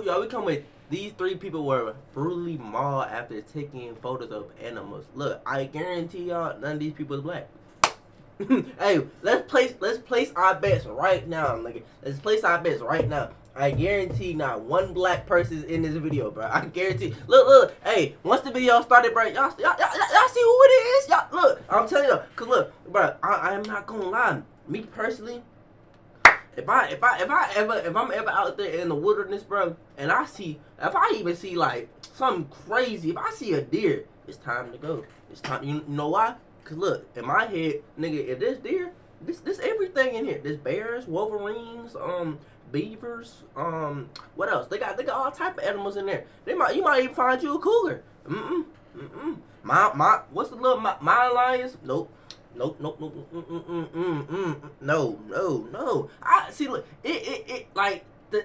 y'all, we come with these 3 people were brutally mauled after taking photos of animals. Look, I guarantee y'all, none of these people is black. Hey, let's place our bets right now, nigga. Let's place our bets right now. I guarantee not one black person is in this video, bro. I guarantee. Look. Hey, once the video started, bro, y'all see who it is? Y'all look. I'm telling you, cause look, bro. I am not gonna lie. Me personally, if I'm ever out there in the wilderness, bro, and if I even see like something crazy, if I see a deer, it's time to go. It's time. You know why? Cause look, in my head, nigga, if there's deer, this everything in here. There's bears, wolverines, beavers, what else? They got all type of animals in there. You might even find you a cougar. What's the little mountain lions? Nope. No. I see. Look,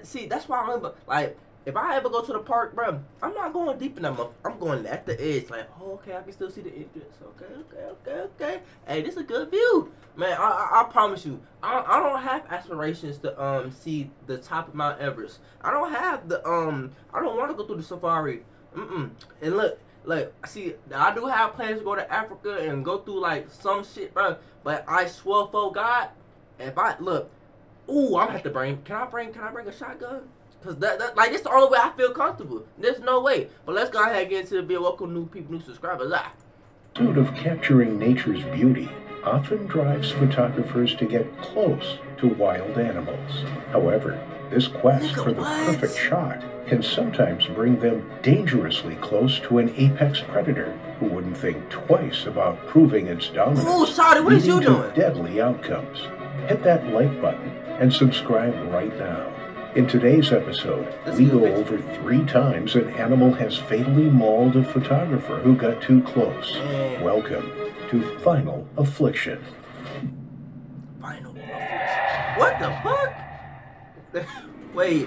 see. That's why I'm like. If I ever go to the park, bro, I'm not going deep in that motherfucker. I'm going at the edge, like, oh, okay, I can still see the entrance. Okay. Hey, this is a good view, man. I promise you, I don't have aspirations to see the top of Mount Everest. I don't have the I don't want to go through the safari. And look, see, I do have plans to go to Africa and go through like some shit, bro. But I swear for God, if I look, ooh, I'm gonna have to bring. Can I bring a shotgun? Cause like it's the only way I feel comfortable. There's no way. But let's go ahead and get into the video. Welcome new people, new subscribers. The pursuit of capturing nature's beauty often drives photographers to get close to wild animals. However, this quest for the perfect shot can sometimes bring them dangerously close to an apex predator who wouldn't think twice about proving its dominance. Ooh, Shawty, what is you doing? Deadly outcomes. Hit that like button and subscribe right now. In today's episode, we go over 3 times an animal has fatally mauled a photographer who got too close. Welcome to Final Affliction. Final Affliction? What the fuck? Wait,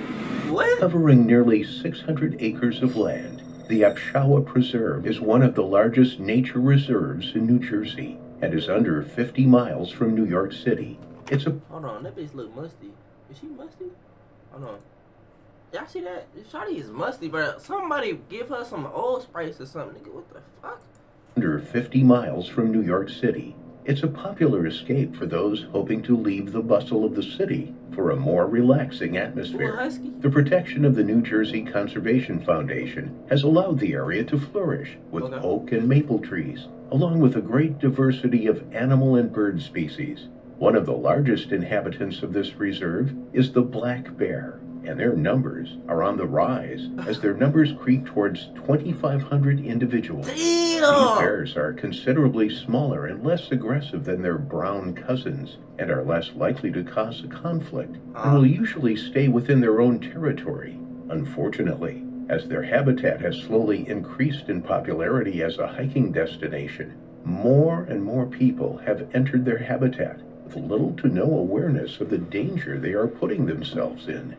what? Covering nearly 600 acres of land, the Apshawa Preserve is one of the largest nature reserves in New Jersey and is under 50 miles from New York City. It's a... Hold on, that bitch look musty. Is she musty? Hold on. Y'all see that? Shawty is musty, bro. Somebody give her some Old Spice or something, nigga. What the fuck? Under 50 miles from New York City. It's a popular escape for those hoping to leave the bustle of the city for a more relaxing atmosphere. The protection of the New Jersey Conservation Foundation has allowed the area to flourish with oak and maple trees, along with a great diversity of animal and bird species. One of the largest inhabitants of this reserve is the black bear, and their numbers are on the rise as their numbers creep towards 2,500 individuals. Damn! These bears are considerably smaller and less aggressive than their brown cousins and are less likely to cause a conflict and will usually stay within their own territory. Unfortunately, as their habitat has slowly increased in popularity as a hiking destination, more and more people have entered their habitat with little to no awareness of the danger they are putting themselves in.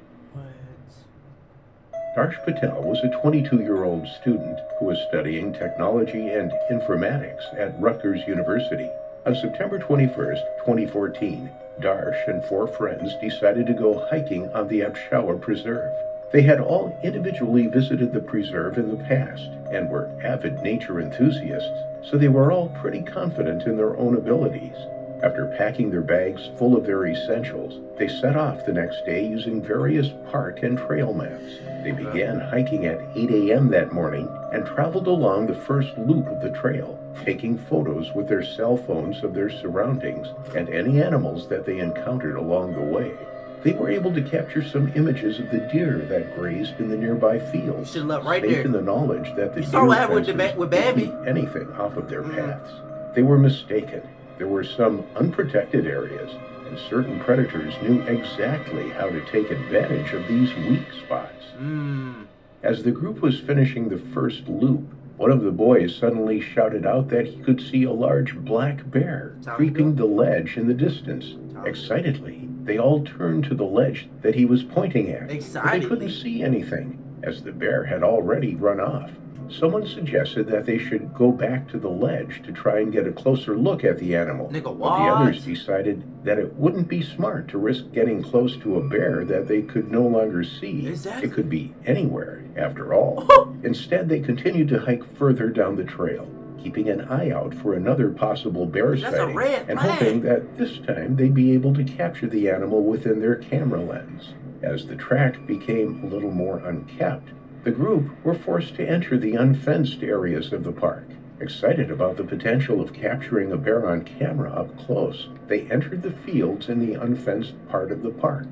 Darsh Patel was a 22-year-old student who was studying technology and informatics at Rutgers University. On September 21st, 2014, Darsh and 4 friends decided to go hiking on the Apshawa Preserve. They had all individually visited the preserve in the past and were avid nature enthusiasts, so they were all pretty confident in their own abilities. After packing their bags full of their essentials, they set off the next day using various park and trail maps. They began hiking at 8 a.m. that morning and traveled along the first loop of the trail, taking photos with their cell phones of their surroundings and any animals that they encountered along the way. They were able to capture some images of the deer that grazed in the nearby fields, safe in the knowledge that the deer would keep anything off of their paths. They were mistaken. There were some unprotected areas, and certain predators knew exactly how to take advantage of these weak spots. As the group was finishing the first loop, one of the boys suddenly shouted out that he could see a large black bear creeping the ledge in the distance. Excitedly, they all turned to the ledge that he was pointing at, but they couldn't see anything, as the bear had already run off. Someone suggested that they should go back to the ledge to try and get a closer look at the animal. Nigga, But what? the others decided that it wouldn't be smart to risk getting close to a bear that they could no longer see. Exactly. It could be anywhere, after all. Instead, they continued to hike further down the trail, keeping an eye out for another possible bear sighting, and hoping that this time they'd be able to capture the animal within their camera lens. As the track became a little more unkept, the group were forced to enter the unfenced areas of the park. Excited about the potential of capturing a bear on camera up close, they entered the fields in the unfenced part of the park.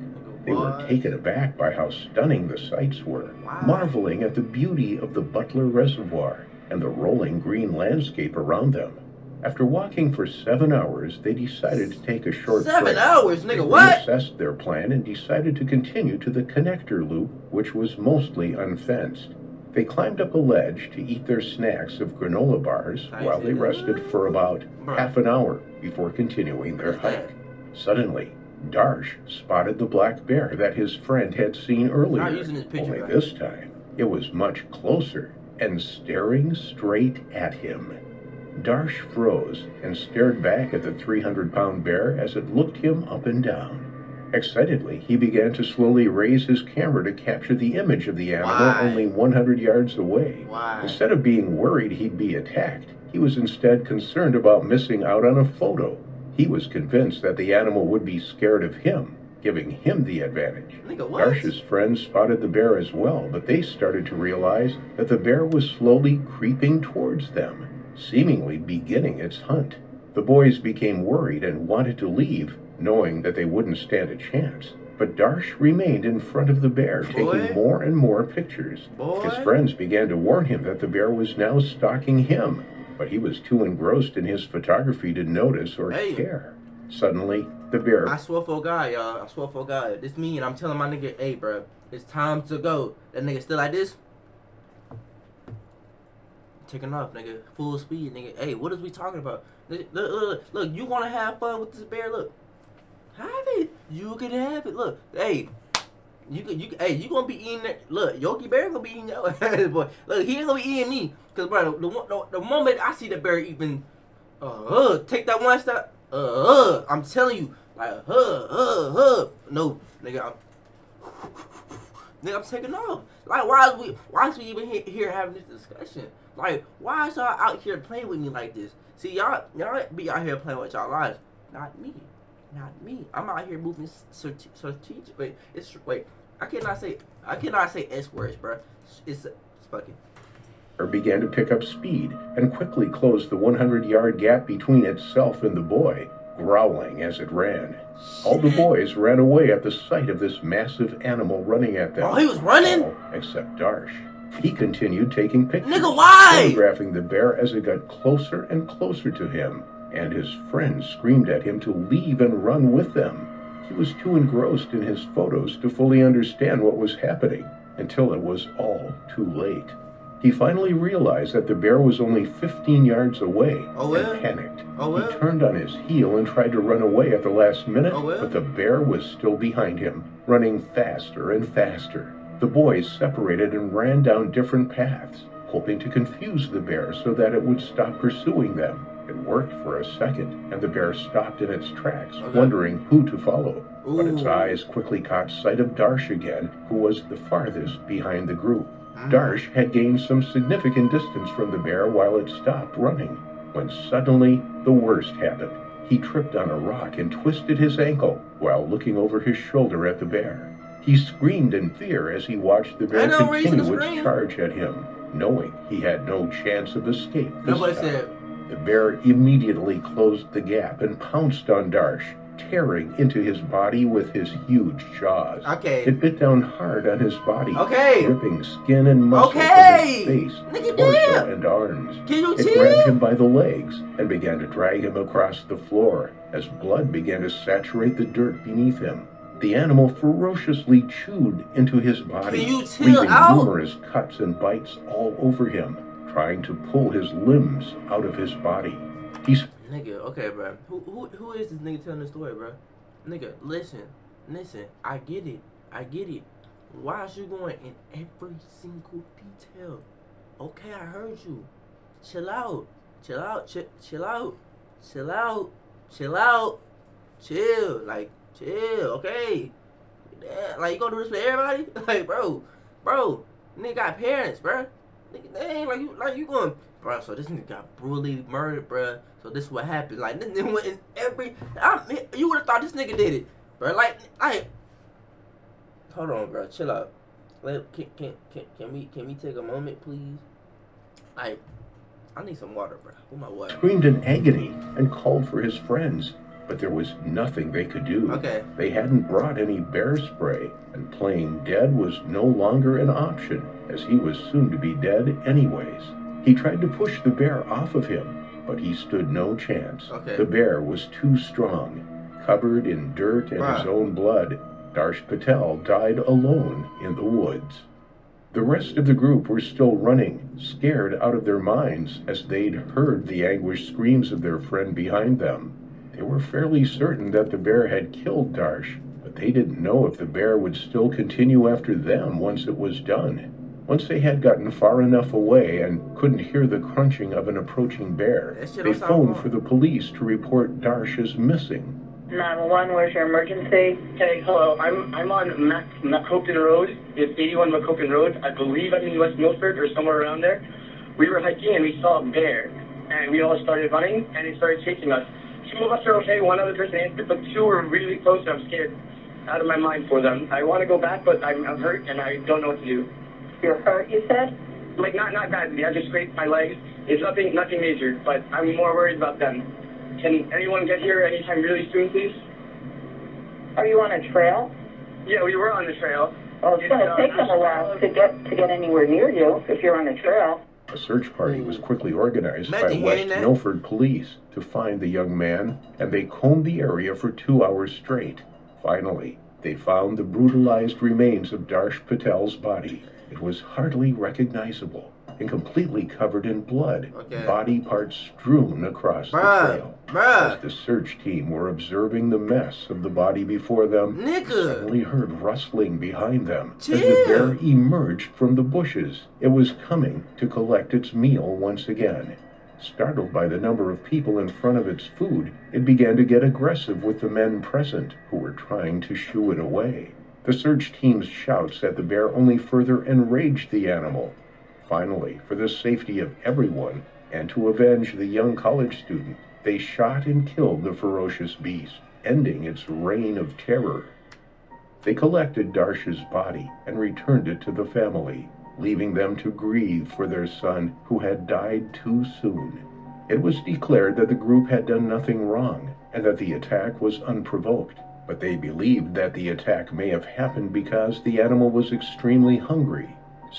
They were taken aback by how stunning the sights were, marveling at the beauty of the Butler Reservoir and the rolling green landscape around them. After walking for 7 hours, they decided to take a short break. 7 hours, nigga, They what? reassessed their plan and decided to continue to the connector loop, which was mostly unfenced. They climbed up a ledge to eat their snacks of granola bars while they rested for about half an hour before continuing their hike. Suddenly, Darsh spotted the black bear that his friend had seen earlier. Only this time, it was much closer and staring straight at him. Darsh froze and stared back at the 300-pound bear as it looked him up and down. Excitedly, he began to slowly raise his camera to capture the image of the animal only 100 yards away. Instead of being worried he'd be attacked, he was instead concerned about missing out on a photo. He was convinced that the animal would be scared of him, giving him the advantage. Darsh's friends spotted the bear as well, but they started to realize that the bear was slowly creeping towards them, seemingly beginning its hunt. The boys became worried and wanted to leave, knowing that they wouldn't stand a chance. But Darsh remained in front of the bear, taking more and more pictures. His friends began to warn him that the bear was now stalking him, but he was too engrossed in his photography to notice or care. Suddenly, the bear... I swear for God, y'all. I swear for God. This me, and I'm telling my nigga, hey, bro, it's time to go. That nigga still like this? Taking off, nigga. Full speed, nigga. Hey, what is we talking about? Look, you want to have fun with this bear? Look. Have it. You can have it. Look, hey. Hey, you gonna be eating that. Look, Yogi Bear gonna be eating your ass, boy. Look, he ain't gonna be eating me. Cause, bro, the moment I see the bear even, take that one step, I'm telling you, like, no, nigga, I'm taking off. Like, why is we even here having this discussion? Like, why is y'all out here playing with me like this? See, y'all be out here playing with y'all lives, not me. Not me. I'm out here moving strategic. Wait. I cannot say S words, bro. It's fucking. Began to pick up speed and quickly closed the 100-yard gap between itself and the boy, growling as it ran. All the boys ran away at the sight of this massive animal running at them. Oh, he was running? All except Darsh. He continued taking pictures, nigga, why? photographing the bear as it got closer and closer to him, and his friends screamed at him to leave and run with them. He was too engrossed in his photos to fully understand what was happening, until it was all too late. He finally realized that the bear was only 15 yards away and panicked. He turned on his heel and tried to run away at the last minute, but the bear was still behind him, running faster and faster. The boys separated and ran down different paths, hoping to confuse the bear so that it would stop pursuing them. It worked for a second, and the bear stopped in its tracks, wondering who to follow. But its eyes quickly caught sight of Darsh again, who was the farthest behind the group. Darsh had gained some significant distance from the bear while it stopped running, when suddenly the worst happened. He tripped on a rock and twisted his ankle while looking over his shoulder at the bear. He screamed in fear as he watched the bear continue its charge at him, knowing he had no chance of escape this time. The bear immediately closed the gap and pounced on Darsh, tearing into his body with his huge jaws. It bit down hard on his body, ripping skin and muscle from his face, torso, and arms. It grabbed him by the legs and began to drag him across the floor as blood began to saturate the dirt beneath him. The animal ferociously chewed into his body, leaving numerous cuts and bites all over him, trying to pull his limbs out of his body. Nigga, okay, bro. Who is this nigga telling the story, bro? Nigga, listen. I get it. Why is you going in every single detail Okay, I heard you. Chill out. Chill out. Chill out. Chill out. Chill out. Chill. Like, chill. Okay. Yeah, like, you gonna do this for everybody? Like, bro, nigga got parents, bro. Nigga, they ain't like you going, bro. So this nigga got brutally murdered, bro. So this is what happened. Like, this nigga went in you would have thought this nigga did it, bro. Like, hold on, bro. Chill out. Can we take a moment, please? Like, I need some water, bro. Where my water? Screamed in agony and called for his friends, but there was nothing they could do. Okay. They hadn't brought any bear spray, and playing dead was no longer an option, as he was soon to be dead anyways. He tried to push the bear off of him, but he stood no chance. Okay. The bear was too strong. Covered in dirt and his own blood, Darsh Patel died alone in the woods. The rest of the group were still running, scared out of their minds, as they'd heard the anguished screams of their friend behind them. They were fairly certain that the bear had killed Darsh, but they didn't know if the bear would still continue after them once it was done. Once they had gotten far enough away and couldn't hear the crunching of an approaching bear, they phoned for the police to report Darsh as missing. 911, where's your emergency? Hey, hello. I'm on Macopton Road. It's 81 Macopton Road. I believe I'm in West Milford or somewhere around there. We were hiking and we saw a bear, and we all started running, and it started chasing us. Two of us are okay. One other person is, but two are really close, and I'm scared out of my mind for them. I want to go back, but I'm hurt, and I don't know what to do. You're hurt, you said? Like, not badly. I just scraped my legs. It's nothing major, but I'm more worried about them. Can anyone get here anytime really soon, please? Are you on a trail? Yeah, we were on the trail. Well, it's going to take them a while to get anywhere near you if you're on a trail. A search party was quickly organized by West Milford police to find the young man, and they combed the area for 2 hours straight. Finally, they found the brutalized remains of Darsh Patel's body. It was hardly recognizable and completely covered in blood, body parts strewn across the trail. As the search team were observing the mess of the body before them, they suddenly heard rustling behind them as the bear emerged from the bushes. It was coming to collect its meal once again. Startled by the number of people in front of its food, it began to get aggressive with the men present, who were trying to shoo it away. The search team's shouts at the bear only further enraged the animal. Finally, for the safety of everyone, and to avenge the young college student, they shot and killed the ferocious beast, ending its reign of terror. They collected Darsh's body and returned it to the family, leaving them to grieve for their son who had died too soon. It was declared that the group had done nothing wrong, and that the attack was unprovoked, but they believed that the attack may have happened because the animal was extremely hungry.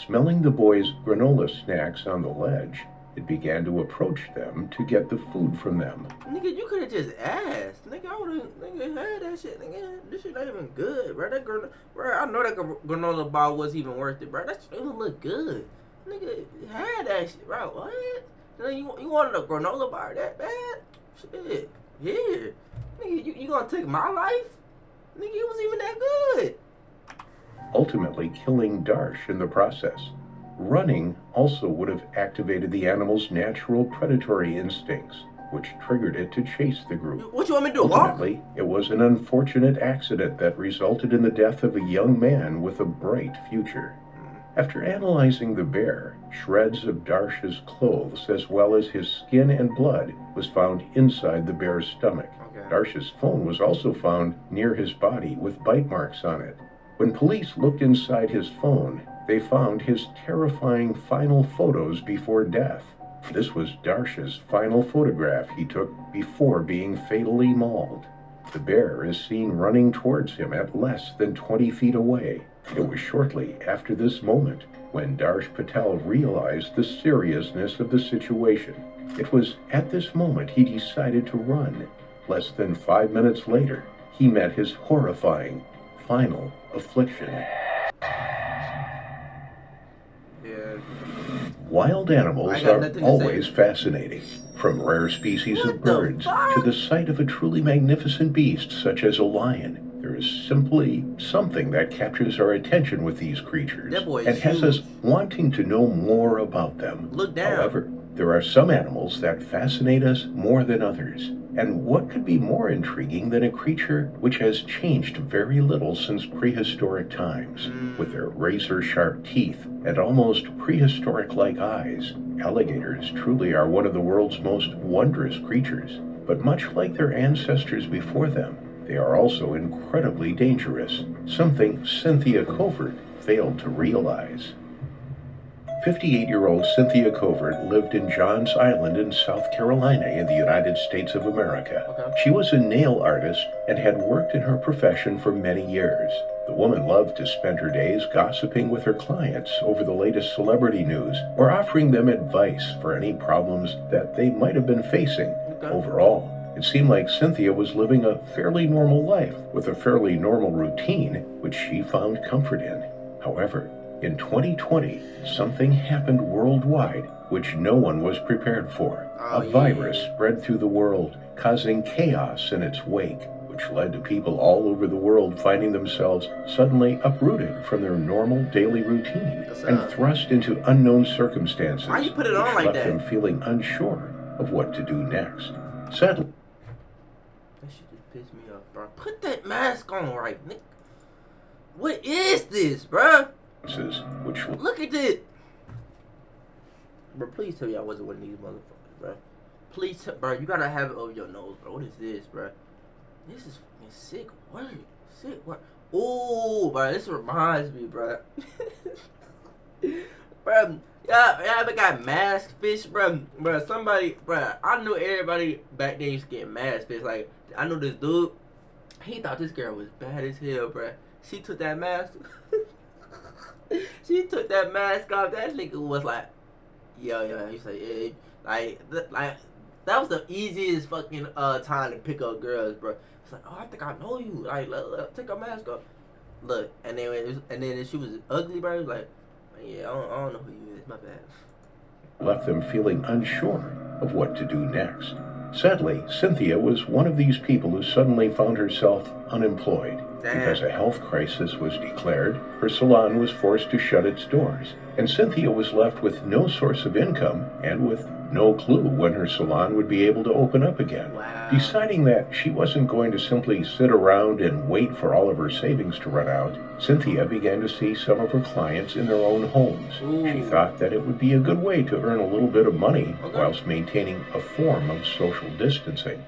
Smelling the boys' granola snacks on the ledge, it began to approach them to get the food from them. Nigga, you could have just asked. Nigga, I would have had that shit. Nigga, this shit not even good, bro. Bro, I know that granola bar was even worth it, bro. That shit even look good. Nigga, had that shit, bro. What? You wanted a granola bar that bad? Shit, here. Nigga, you gonna take my life? Nigga, it was even that good. Ultimately killing Darsh in the process. Running also would have activated the animal's natural predatory instincts, which triggered it to chase the group. What you want me to do, Ultimately, it was an unfortunate accident that resulted in the death of a young man with a bright future. After analyzing the bear, shreds of Darsh's clothes as well as his skin and blood was found inside the bear's stomach. Darsh's phone was also found near his body with bite marks on it. When police looked inside his phone, they found his terrifying final photos before death. This was Darsh's final photograph he took before being fatally mauled. The bear is seen running towards him at less than 20 feet away. It was shortly after this moment when Darsh Patel realized the seriousness of the situation. It was at this moment he decided to run. Less than 5 minutes later, he met his horrifying final affliction. Wild animals are always fascinating, from rare species of birds to the sight of a truly magnificent beast such as a lion. There There's simply something that captures our attention with these creatures That boy and is has us huge. wanting to know more about them. Look down. However, there are some animals that fascinate us more than others. And what could be more intriguing than a creature which has changed very little since prehistoric times? With their razor-sharp teeth and almost prehistoric-like eyes, alligators truly are one of the world's most wondrous creatures. But much like their ancestors before them, they are also incredibly dangerous, something Cynthia Covert failed to realize. 58-year-old Cynthia Covert lived in Johns Island in South Carolina in the United States of America. Okay. She was a nail artist and had worked in her profession for many years. The woman loved to spend her days gossiping with her clients over the latest celebrity news or offering them advice for any problems that they might have been facing. Okay. Overall, it seemed like Cynthia was living a fairly normal life with a fairly normal routine, which she found comfort in. However, in 2020, something happened worldwide which no one was prepared for. A virus spread through the world, causing chaos in its wake, which led to people all over the world finding themselves suddenly uprooted from their normal daily routine and thrust into unknown circumstances, Why you put it on which like left that? them feeling unsure of what to do next. Sadly, That shit just pissed me off, bro. Put that mask on right, Nick. What is this, bro? which Look at this. Bro, please tell me I wasn't one of these motherfuckers, bro. Please, bro, you gotta have it over your nose, bro. What is this, bro? This is fucking sick work. Sick work. Oh, bro, this reminds me, bro. Bro, y'all ever got mask fish, bro? Bro, somebody, bro, I knew everybody back then used to get mask fish. Like, I know this dude, he thought this girl was bad as hell, bro. She took that mask. She took that mask off. That nigga was like, yo. He's like, yeah. Like, that was the easiest fucking time to pick up girls, bro. It's like, oh, I think I know you. Like, take her mask off. Look, and then she was ugly, bro. Like, yeah, I don't know who you is. My bad. left them feeling unsure of what to do next. Sadly, Cynthia was one of these people who suddenly found herself unemployed. Because a health crisis was declared, her salon was forced to shut its doors, and Cynthia was left with no source of income and with no clue when her salon would be able to open up again. Wow. Deciding that she wasn't going to simply sit around and wait for all of her savings to run out, Cynthia began to see some of her clients in their own homes. Ooh. She thought that it would be a good way to earn a little bit of money whilst maintaining a form of social distancing.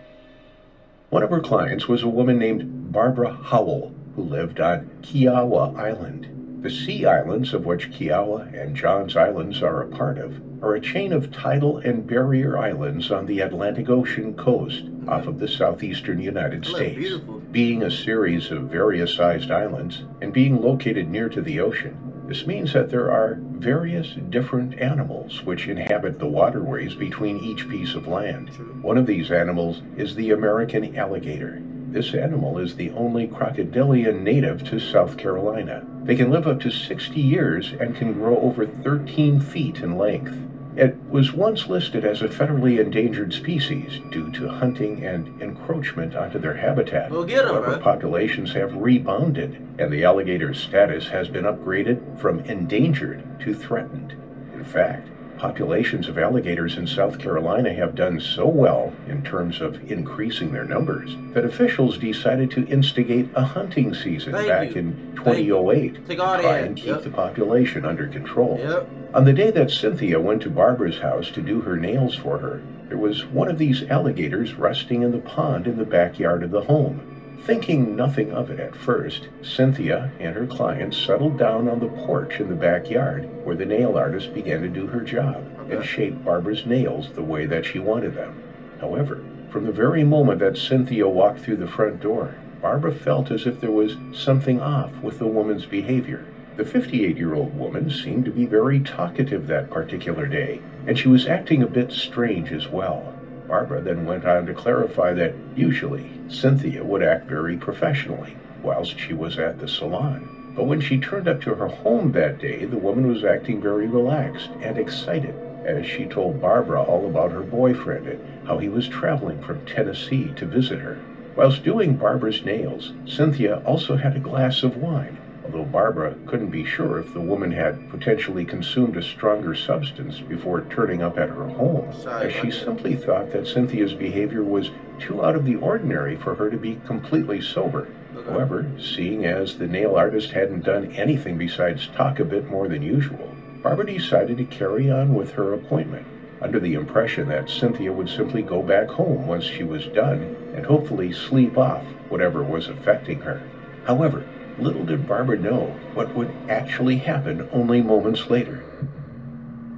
One of her clients was a woman named Barbara Howell, who lived on Kiowa Island. The Sea Islands, of which Kiowa and Johns Islands are a part of, are a chain of tidal and barrier islands on the Atlantic Ocean coast off of the southeastern United States. Beautiful. Being a series of various sized islands and being located near to the ocean, this means that there are various different animals which inhabit the waterways between each piece of land. One of these animals is the American alligator. This animal is the only crocodilian native to South Carolina. They can live up to 60 years and can grow over 13 feet in length. It was once listed as a federally endangered species due to hunting and encroachment onto their habitat. Go get 'em, However, bro. populations have rebounded, and the alligator's status has been upgraded from endangered to threatened. In fact, populations of alligators in South Carolina have done so well in terms of increasing their numbers that officials decided to instigate a hunting season back in 2008 to try and keep the population under control. Yep. On the day that Cynthia went to Barbara's house to do her nails for her, there was one of these alligators resting in the pond in the backyard of the home. Thinking nothing of it at first, Cynthia and her client settled down on the porch in the backyard where the nail artist began to do her job and shape Barbara's nails the way that she wanted them. However, from the very moment that Cynthia walked through the front door, Barbara felt as if there was something off with the woman's behavior. The 58-year-old woman seemed to be very talkative that particular day, and she was acting a bit strange as well. Barbara then went on to clarify that usually Cynthia would act very professionally whilst she was at the salon. But when she turned up to her home that day, the woman was acting very relaxed and excited as she told Barbara all about her boyfriend and how he was traveling from Tennessee to visit her. Whilst doing Barbara's nails, Cynthia also had a glass of wine, although Barbara couldn't be sure if the woman had potentially consumed a stronger substance before turning up at her home, as she simply thought that Cynthia's behavior was too out of the ordinary for her to be completely sober. However, seeing as the nail artist hadn't done anything besides talk a bit more than usual, Barbara decided to carry on with her appointment, under the impression that Cynthia would simply go back home once she was done and hopefully sleep off whatever was affecting her. However, little did Barbara know what would actually happen only moments later.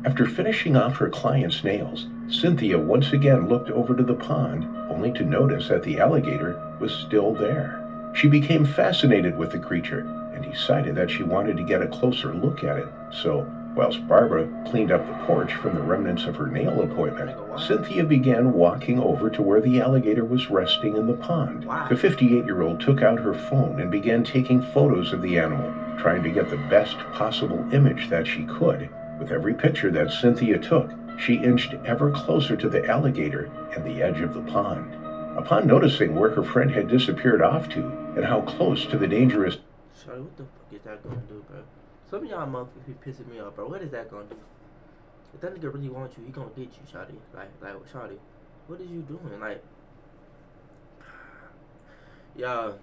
After finishing off her client's nails, Cynthia once again looked over to the pond, only to notice that the alligator was still there. She became fascinated with the creature and decided that she wanted to get a closer look at it, so whilst Barbara cleaned up the porch from the remnants of her nail appointment, Cynthia began walking over to where the alligator was resting in the pond. The 58-year-old took out her phone and began taking photos of the animal, trying to get the best possible image that she could. With every picture that Cynthia took, she inched ever closer to the alligator and the edge of the pond. Upon noticing where her friend had disappeared off to and how close to the dangerous... Sorry, what the fuck is that gonna do, bro? Some of y'all motherfuckers be pissing me off, bro. What is that gonna do? If that nigga really wants you, he gonna get you, shawty. Like, shawty, what is you doing? Like, y'all,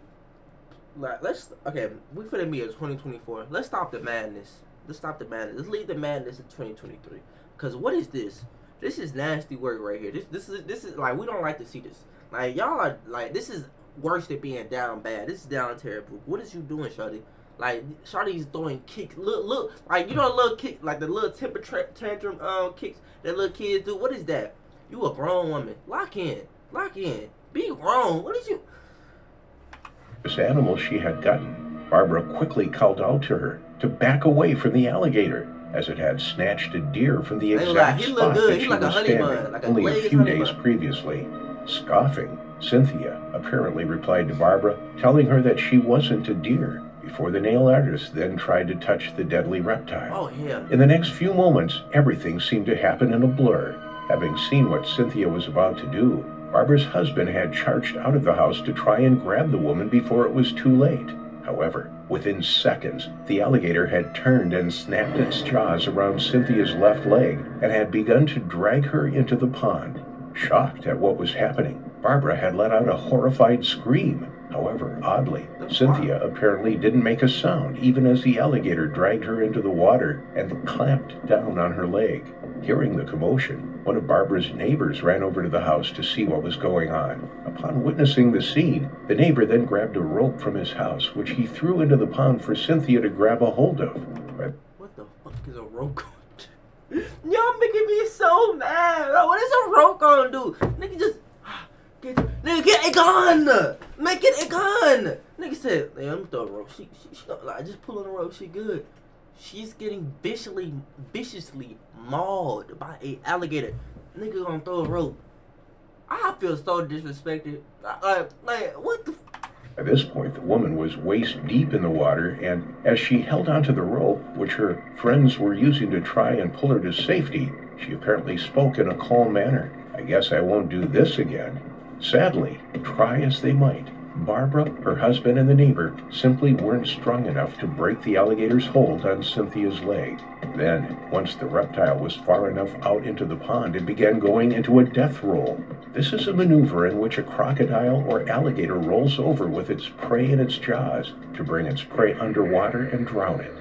like, okay, we finna be in 2024. Let's stop the madness. Let's stop the madness. Let's leave the madness in 2023. Cause what is this? This is nasty work right here. This is like, we don't like to see this. Like, y'all are like, this is worse than being down bad. This is down terrible. What is you doing, shawty? Like, shawty's throwing kicks. Look, like, you know, a little kick, like the little temper tantrum kicks that little kids do. What is that? You a grown woman. Lock in. Be grown. What is you? This animal she had gotten, Barbara quickly called out to her to back away from the alligator, as it had snatched a deer from the exact spot that she was standing only a few days previously. Scoffing, Cynthia apparently replied to Barbara, telling her that she wasn't a deer, before the nail artist then tried to touch the deadly reptile. Oh, yeah. In the next few moments, everything seemed to happen in a blur. Having seen what Cynthia was about to do, Barbara's husband had charged out of the house to try and grab the woman before it was too late. However, within seconds, the alligator had turned and snapped its jaws around Cynthia's left leg and had begun to drag her into the pond. Shocked at what was happening, Barbara had let out a horrified scream. However, oddly, Cynthia apparently didn't make a sound even as the alligator dragged her into the water and clamped down on her leg. Hearing the commotion, one of Barbara's neighbors ran over to the house to see what was going on. Upon witnessing the scene, the neighbor then grabbed a rope from his house, which he threw into the pond for Cynthia to grab a hold of. What the fuck is a rope gonna do? Y'all making me so mad, bro. What is a rope gonna do? Nigga just get a gun. Make it a gun. Nigga said, hey, I'm gonna throw a rope. She like, just pull on the rope. She good. She's getting viciously mauled by a alligator. Nigga gonna throw a rope. I feel so disrespected. Like what the? At this point, the woman was waist deep in the water, and as she held onto the rope, which her friends were using to try and pull her to safety, she apparently spoke in a calm manner. I guess I won't do this again. Sadly, try as they might, Barbara, her husband, and the neighbor simply weren't strong enough to break the alligator's hold on Cynthia's leg. Then, once the reptile was far enough out into the pond, it began going into a death roll. This is a maneuver in which a crocodile or alligator rolls over with its prey in its jaws to bring its prey underwater and drown it.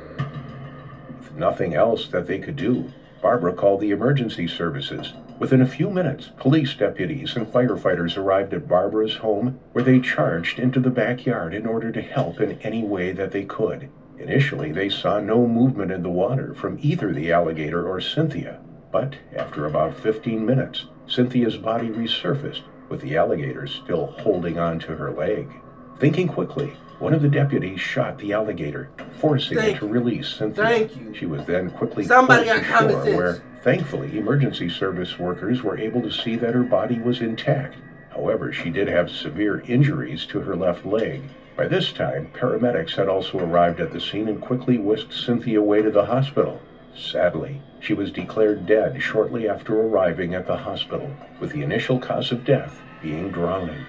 With nothing else that they could do, Barbara called the emergency services. Within a few minutes, police deputies and firefighters arrived at Barbara's home, where they charged into the backyard in order to help in any way that they could. Initially, they saw no movement in the water from either the alligator or Cynthia, but after about 15 minutes, Cynthia's body resurfaced, with the alligator still holding on to her leg. Thinking quickly, one of the deputies shot the alligator, forcing it to release Cynthia. Thank you. She was then quickly Somebody pulled got to common shore, sense. where, thankfully, emergency service workers were able to see that her body was intact. However, she did have severe injuries to her left leg. By this time, paramedics had also arrived at the scene and quickly whisked Cynthia away to the hospital. Sadly, she was declared dead shortly after arriving at the hospital, with the initial cause of death being drowning.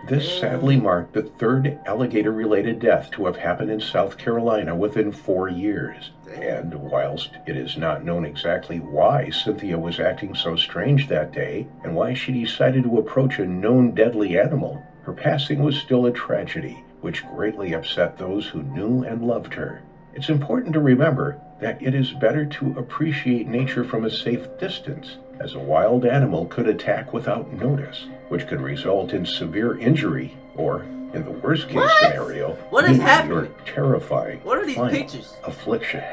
This sadly marked the third alligator-related death to have happened in South Carolina within 4 years. And whilst it is not known exactly why Cynthia was acting so strange that day and why she decided to approach a known deadly animal, her passing was still a tragedy, which greatly upset those who knew and loved her. It's important to remember that it is better to appreciate nature from a safe distance, as a wild animal could attack without notice, which could result in severe injury or, in the worst case scenario, what is happening? Your terrifying what are these final pictures? affliction.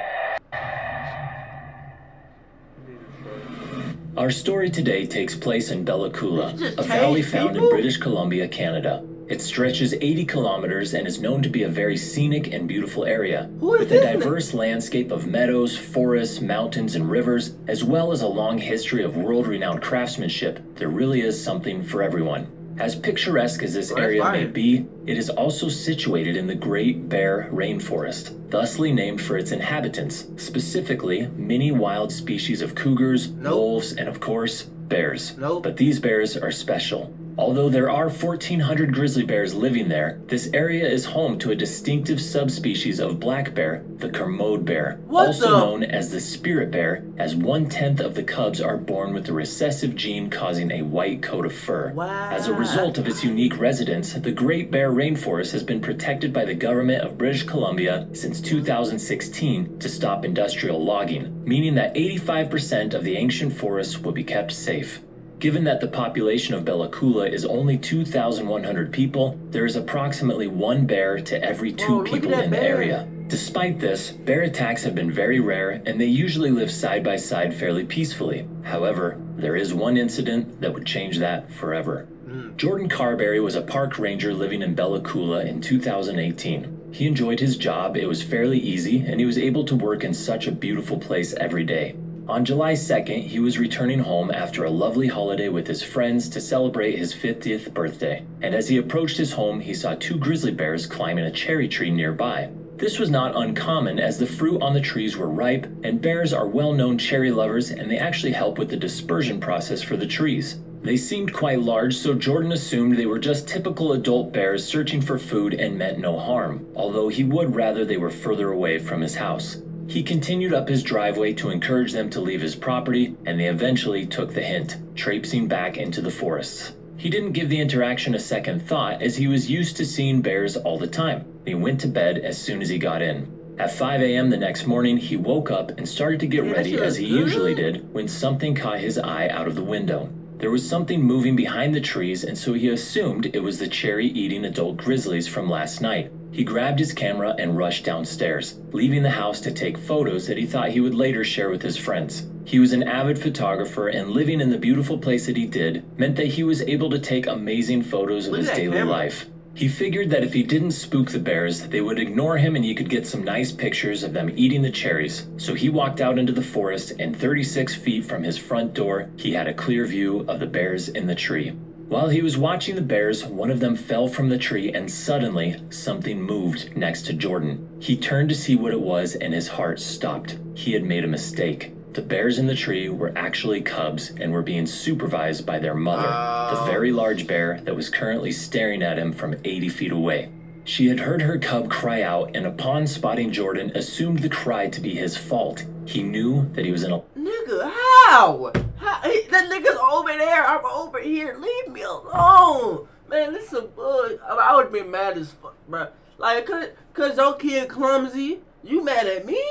Our story today takes place in Bella Coola, a change valley found people? in British Columbia, Canada. It stretches 80 kilometers and is known to be a very scenic and beautiful area, with a diverse landscape of meadows, forests, mountains, and rivers, as well as a long history of world-renowned craftsmanship. There really is something for everyone. As picturesque as this area may be, it is also situated in the Great Bear Rainforest, thusly named for its inhabitants, specifically many wild species of cougars, wolves, and of course, bears. But these bears are special. Although there are 1,400 grizzly bears living there, this area is home to a distinctive subspecies of black bear, the Kermode bear, also known as the spirit bear, as 1/10 of the cubs are born with the recessive gene causing a white coat of fur. As a result of its unique residence, the Great Bear Rainforest has been protected by the government of British Columbia since 2016 to stop industrial logging, meaning that 85% of the ancient forests will be kept safe. Given that the population of Bella Coola is only 2,100 people, there is approximately 1 bear to every 2 people in the area. Despite this, bear attacks have been very rare and they usually live side by side fairly peacefully. However, there is one incident that would change that forever. Jordan Carberry was a park ranger living in Bella Coola in 2018. He enjoyed his job, it was fairly easy, and he was able to work in such a beautiful place every day. On July 2nd, he was returning home after a lovely holiday with his friends to celebrate his 50th birthday. And as he approached his home, he saw 2 grizzly bears climbing a cherry tree nearby. This was not uncommon as the fruit on the trees were ripe, and bears are well-known cherry lovers and they actually help with the dispersion process for the trees. They seemed quite large, so Jordan assumed they were just typical adult bears searching for food and meant no harm, although he would rather they were further away from his house. He continued up his driveway to encourage them to leave his property, and they eventually took the hint, traipsing back into the forests. He didn't give the interaction a second thought as he was used to seeing bears all the time. He went to bed as soon as he got in. At 5 a.m. the next morning, he woke up and started to get ready as he usually did when something caught his eye out of the window. There was something moving behind the trees, and so he assumed it was the cherry-eating adult grizzlies from last night. He grabbed his camera and rushed downstairs, leaving the house to take photos that he thought he would later share with his friends. He was an avid photographer, and living in the beautiful place that he did meant that he was able to take amazing photos of his daily life. He figured that if he didn't spook the bears, they would ignore him and he could get some nice pictures of them eating the cherries. So he walked out into the forest, and 36 feet from his front door, he had a clear view of the bears in the tree. While he was watching the bears, one of them fell from the tree and suddenly something moved next to Jordan. He turned to see what it was and his heart stopped. He had made a mistake. The bears in the tree were actually cubs and were being supervised by their mother, the very large bear that was currently staring at him from 80 feet away. She had heard her cub cry out, and upon spotting Jordan, assumed the cry to be his fault. He knew that he was in a... Nigga, how? That nigga's over there, I'm over here, leave me alone. Man, this is some bull. I would be mad as fuck, bro. Like, cause your kid clumsy, you mad at me?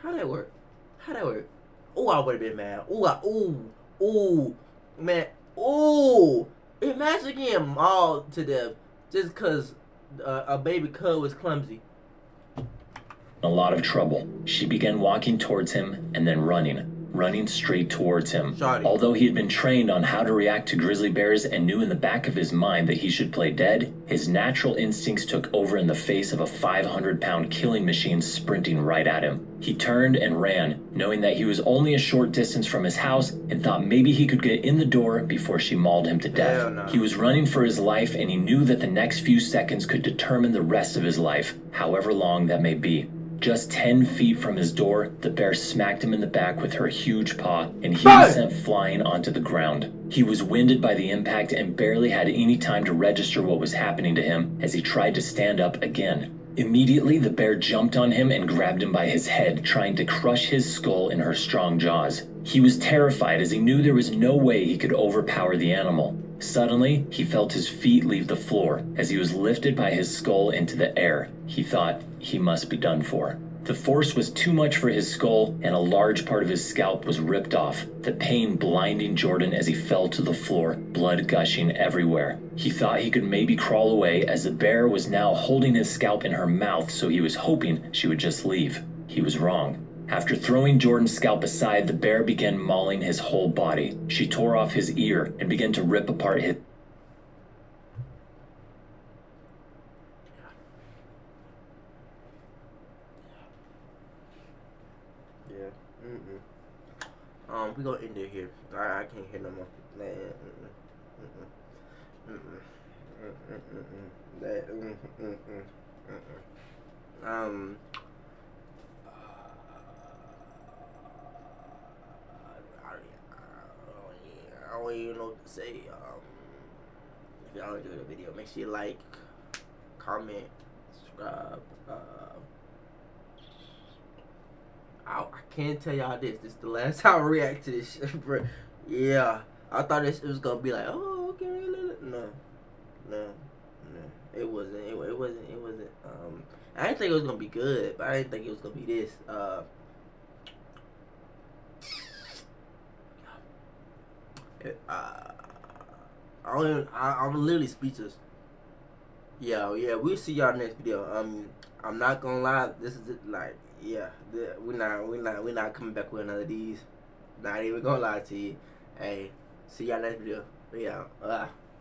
How that work? How that work? Oh, I would have been mad. Ooh, man, ooh. Imagine getting mauled to death just cause a baby cub was clumsy. A lot of trouble. She began walking towards him and then running straight towards him. Although he had been trained on how to react to grizzly bears and knew in the back of his mind that he should play dead, his natural instincts took over in the face of a 500-pound killing machine sprinting right at him. He turned and ran, knowing that he was only a short distance from his house and thought maybe he could get in the door before she mauled him to death. No. He was running for his life, and he knew that the next few seconds could determine the rest of his life, however long that may be. Just 10 feet from his door, the bear smacked him in the back with her huge paw, and he was sent flying onto the ground. He was winded by the impact and barely had any time to register what was happening to him as he tried to stand up again. Immediately, the bear jumped on him and grabbed him by his head, trying to crush his skull in her strong jaws. He was terrified as he knew there was no way he could overpower the animal. Suddenly, he felt his feet leave the floor as he was lifted by his skull into the air. He thought he must be done for. The force was too much for his skull, and a large part of his scalp was ripped off, the pain blinding Jordan as he fell to the floor, blood gushing everywhere. He thought he could maybe crawl away as the bear was now holding his scalp in her mouth, so he was hoping she would just leave. He was wrong. After throwing Jordan's scalp aside, the bear began mauling his whole body. She tore off his ear and began to rip apart his... We gonna end it here. I can't hear no more. I don't even know what to say. If y'all enjoyed the video, make sure you like, comment, subscribe. I can't tell y'all this. This is the last time I react to this shit, bro. Yeah, I thought it was gonna be like, oh, okay, no, it wasn't. It wasn't. I didn't think it was gonna be good, but I didn't think it was gonna be this. I'm literally speechless. Yeah, we'll see y'all next video. I'm not gonna lie, this is it, like, yeah, we're not coming back with another of these. Not even gonna lie to you. Hey, see y'all next video. Yeah.